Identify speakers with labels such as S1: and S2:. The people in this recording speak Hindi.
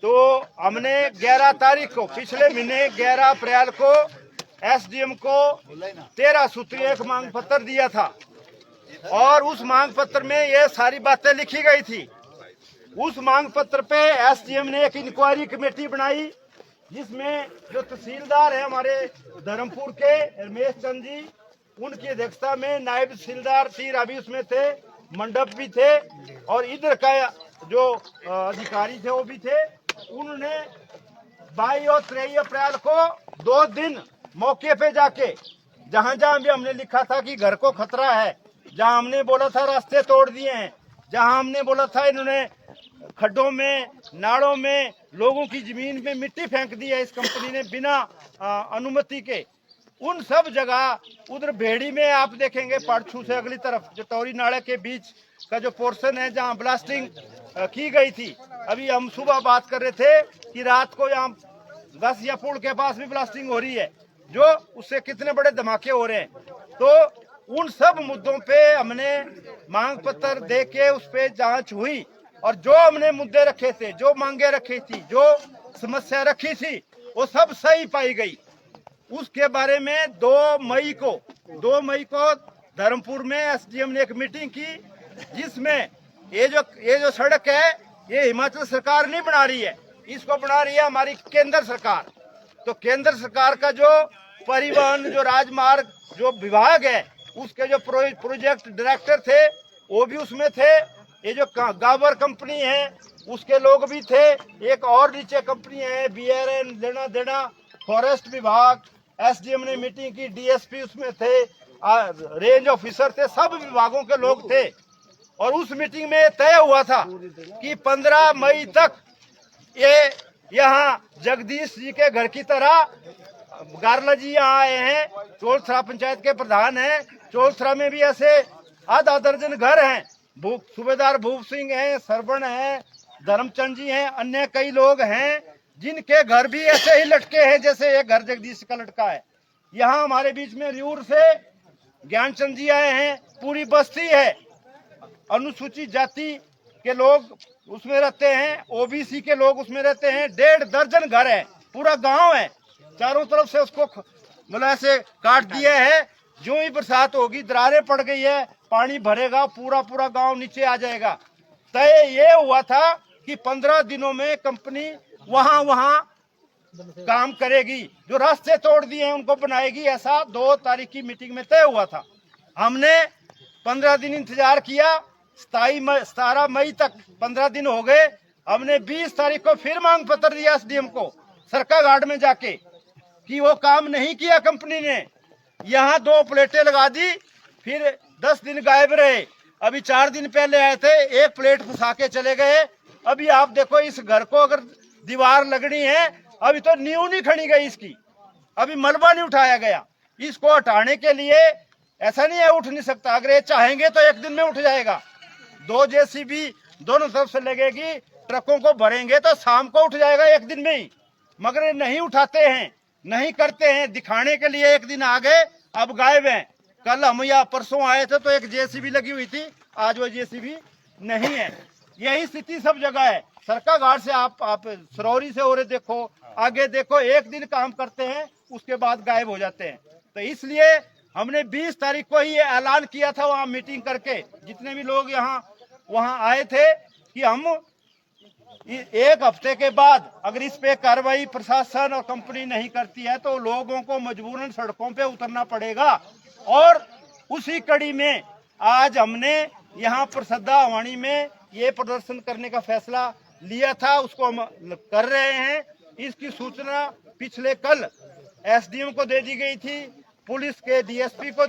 S1: तो हमने 11 तारीख को, पिछले महीने 11 अप्रैल को एसडीएम को 13 सूत्रीय एक मांग पत्र दिया था और उस मांग पत्र में ये सारी बातें लिखी गई थी। उस मांग पत्र पे एसडीएम ने एक इंक्वायरी कमेटी बनाई जिसमें जो तहसीलदार है हमारे धर्मपुर के रमेश चंद जी, उनकी अध्यक्षता में नायब तहसीलदार तीरा भी उसमें थे, मंडप भी थे और इधर का जो अधिकारी थे वो भी थे। उन्होंने 22 और 23 अप्रैल को 2 दिन मौके पे जाके जहां जहां भी हमने लिखा था कि घर को खतरा है, जहां हमने बोला था रास्ते तोड़ दिए हैं, जहां हमने बोला था इन्होंने खड्डों में नालों में लोगों की जमीन में मिट्टी फेंक दी है इस कंपनी ने बिना अनुमति के, उन सब जगह उधर भेड़ी में आप देखेंगे पाड़छू से अगली तरफ जो टौरी नाले के बीच का जो पोर्शन है जहां ब्लास्टिंग की गई थी। अभी हम सुबह बात कर रहे थे कि रात को यहाँ 10 या पुल के पास भी ब्लास्टिंग हो रही है, जो उससे कितने बड़े धमाके हो रहे हैं। तो उन सब मुद्दों पे हमने मांग पत्र दे के उस पे जांच हुई और जो हमने मुद्दे रखे थे, जो मांगे रखी थी, जो समस्या रखी थी, वो सब सही पाई गई। उसके बारे में 2 मई को धर्मपुर में एसडीएम ने एक मीटिंग की जिसमें ये जो सड़क है ये हिमाचल सरकार नहीं बना रही है, इसको बना रही है हमारी केंद्र सरकार। तो केंद्र सरकार का जो परिवहन जो राजमार्ग जो विभाग है उसके जो प्रोजेक्ट डायरेक्टर थे वो भी उसमें थे, ये जो गावर कंपनी है उसके लोग भी थे, एक और नीचे कंपनी है बीआरएन लेना देना, फॉरेस्ट विभाग, एसडीएम ने मीटिंग की, डीएसपी उसमें थे, रेंज ऑफिसर थे, सब विभागों के लोग थे। और उस मीटिंग में तय हुआ था कि 15 मई तक ये यहाँ जगदीश जी के घर की तरह गारला जी यहाँ आए हैं, चोलथरा पंचायत के प्रधान हैं, चोलथरा में भी ऐसे आधा दर्जन घर हैं, सूबेदार भूप सिंह हैं, सरवण हैं, धर्मचंद जी हैं, अन्य कई लोग हैं जिनके घर भी ऐसे ही लटके हैं जैसे ये घर जगदीश का लटका है। यहाँ हमारे बीच में रियूर से ज्ञानचंद जी आए हैं, पूरी बस्ती है, अनुसूचित जाति के लोग उसमें रहते हैं, ओबीसी के लोग उसमें रहते हैं, 1.5 दर्जन घर है, पूरा गांव है, चारों तरफ से उसको मतलब ऐसे काट दिया है। जो ही बरसात होगी दरारें पड़ गई है, पानी भरेगा, पूरा गांव नीचे आ जाएगा। तय ये हुआ था कि 15 दिनों में कंपनी वहां काम करेगी, जो रास्ते तोड़ दिए हैं उनको बनाएगी, ऐसा 2 तारीख की मीटिंग में तय हुआ था। हमने 15 दिन इंतजार किया, 17 मई तक 15 दिन हो गए। हमने 20 तारीख को फिर मांग पत्र दिया एसडीएम को सरका घाट में जाके कि वो काम नहीं किया कंपनी ने, यहाँ 2 प्लेटें लगा दी, फिर 10 दिन गायब रहे। अभी 4 दिन पहले आए थे, 1 प्लेट फंसा के चले गए। अभी आप देखो इस घर को अगर दीवार लगनी है, अभी तो नींव नहीं खड़ी गई इसकी, अभी मलबा नहीं उठाया गया। इसको हटाने के लिए ऐसा नहीं है उठ नहीं सकता, अगर ये चाहेंगे तो 1 दिन में उठ जाएगा। 2 जेसीबी दोनों तरफ से लगेगी, ट्रकों को भरेंगे तो शाम को उठ जाएगा 1 दिन में ही, मगर ये नहीं उठाते हैं, नहीं करते हैं। दिखाने के लिए 1 दिन आ गए, अब गायब हैं। कल हम या परसों आए थे तो एक जेसीबी लगी हुई थी, आज वो जेसीबी नहीं है। यही स्थिति सब जगह है। सरका घाट से आप सरौरी से हो रहे देखो, आगे देखो, 1 दिन काम करते हैं उसके बाद गायब हो जाते हैं। तो इसलिए हमने 20 तारीख को ही ये ऐलान किया था वहां मीटिंग करके, जितने भी लोग वहां आए थे कि हम 1 हफ्ते के बाद अगर इस पे कार्रवाई प्रशासन और कंपनी नहीं करती है तो लोगों को मजबूरन सड़कों पे उतरना पड़ेगा। और उसी कड़ी में आज हमने यहाँ पर सद्दा हवाणी में ये प्रदर्शन करने का फैसला लिया था, उसको हम कर रहे हैं। इसकी सूचना पिछले कल एसडीएम को दे दी गई थी, पुलिस के डीएसपी को